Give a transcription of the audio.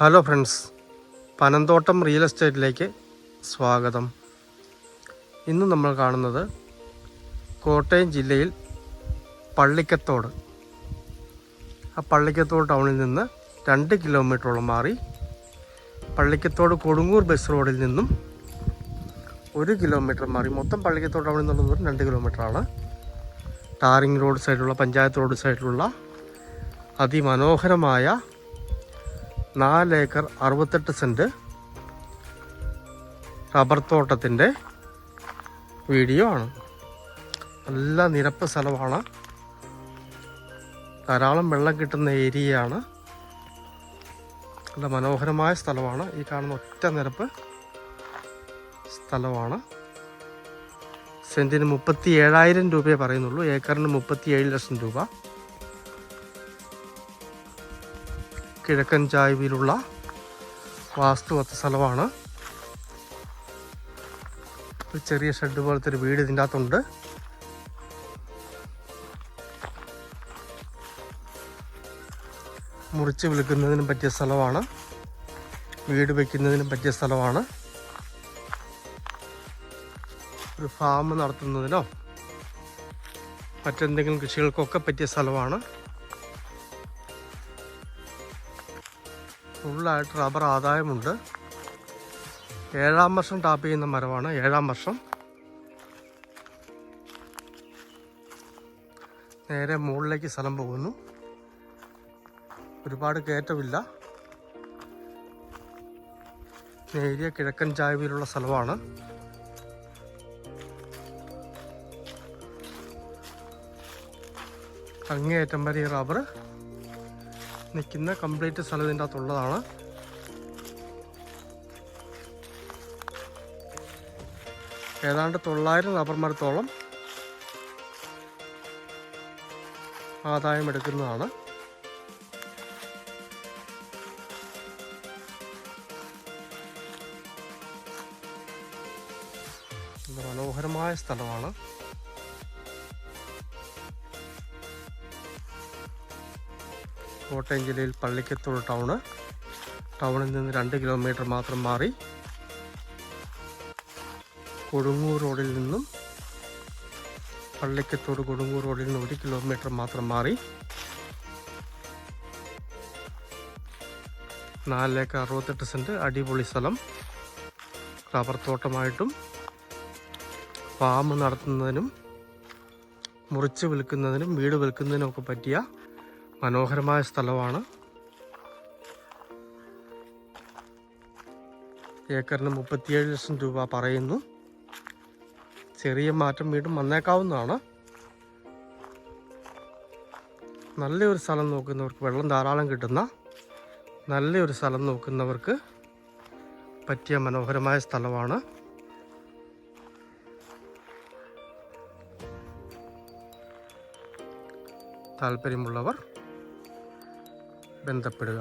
Hello friends, Panamthottam real എസ്റ്റേറ്റിലേക്ക് സ്വാഗതം. ഇന്ന് നമ്മൾ കാണുന്നത് കോട്ടയം ജില്ലയിൽ പള്ളിക്കത്തോട്. ആ പള്ളിക്കത്തോട് ടൗണിൽ നിന്ന് 2 കിലോമീറ്ററോളം മാറി പള്ളിക്കത്തോട് കൊടുങ്ങൂർ ബസ് റോഡിൽ നിന്നും 1 കിലോമീറ്റർ മാറി മൊത്തം പള്ളിക്കത്തോട് ടൗണിൽ നിന്നുള്ള ദൂരം 2 കിലോമീറ്ററാണ്. ടാറിങ് റോഡ് സൈഡിലുള്ള, പഞ്ചായത്ത് റോഡ് സൈഡിലുള്ള അതിമനോഹരമായ 4 ഏക്കർ 68 സെൻറ്റ് റബ്ബർ തോട്ടത്തിൻ്റെ വീഡിയോ ആണ്. നല്ല നിരപ്പ് സ്ഥലമാണ്, ധാരാളം വെള്ളം കിട്ടുന്ന ഏരിയയാണ്, നല്ല മനോഹരമായ സ്ഥലമാണ്. ഈ കാണുന്ന ഒറ്റ നിരപ്പ് സ്ഥലമാണ്. സെൻറ്റിന് 37,000 രൂപയെ പറയുന്നുള്ളൂ, ഏക്കറിന് 37 ലക്ഷം രൂപ. കിഴക്കൻ ചായ്വിലുള്ള വാസ്തുവത്ത സ്ഥലമാണ്. ഒരു ചെറിയ ഷെഡ് പോലത്തെ ഒരു വീട് ഇതിൻ്റെ അകത്തുണ്ട്. മുറിച്ച് വിൽക്കുന്നതിനും പറ്റിയ സ്ഥലമാണ്, വീട് വയ്ക്കുന്നതിനും പറ്റിയ സ്ഥലമാണ്. ഒരു ഫാം നടത്തുന്നതിനോ മറ്റെന്തെങ്കിലും കൃഷികൾക്കൊക്കെ പറ്റിയ സ്ഥലമാണ്. ഫുള്ളായിട്ട് റബ്ബർ ആദായമുണ്ട്. 7ാം വർഷം ടാപ്പ് ചെയ്യുന്ന മരമാണ്. 7ാം വർഷം. നേരെ മുകളിലേക്ക് സ്ഥലം പോകുന്നു. ഒരുപാട് കയറ്റമില്ല. നേരിയ കിഴക്കൻ ചായ്വിലുള്ള സ്ഥലമാണ്. അങ്ങേയറ്റം വരെ ഈ റബ്ബർ നിൽക്കുന്ന കംപ്ലീറ്റ് സ്ഥലം ഇതിൻ്റെ അകത്തുള്ളതാണ്. ഏതാണ്ട് 900 റബ്ബർ മരത്തോളം ആദായം എടുക്കുന്നതാണ്. മനോഹരമായ സ്ഥലമാണ്. കോട്ടയം ജില്ലയിൽ പള്ളിക്കത്തോട് ടൗണിൽ നിന്ന് 2 കിലോമീറ്റർ മാത്രം മാറി കൊടുങ്ങൂർ റോഡിൽ നിന്നും പള്ളിക്കത്തോട് കൊടുങ്ങൂർ റോഡിൽ നിന്ന് 1 കിലോമീറ്റർ മാത്രം മാറി 4 ഏക്കർ 68 സെൻറ്റ് അടിപൊളി സ്ഥലം. റബ്ബർ തോട്ടമായിട്ടും ഫാം നടത്തുന്നതിനും മുറിച്ച് വിൽക്കുന്നതിനും വീട് വിൽക്കുന്നതിനും ഒക്കെ പറ്റിയ മനോഹരമായ സ്ഥലമാണ്. ഏക്കറിന് 37 ലക്ഷം രൂപ പറയുന്നു. ചെറിയ മാറ്റം വീണ്ടും വന്നേക്കാവുന്നതാണ്. നല്ലൊരു സ്ഥലം നോക്കുന്നവർക്ക്, വെള്ളം ധാരാളം കിട്ടുന്ന നല്ലൊരു സ്ഥലം നോക്കുന്നവർക്ക് പറ്റിയ മനോഹരമായ സ്ഥലമാണ്. താല്പര്യമുള്ളവർ ബന്ധപ്പെടുക.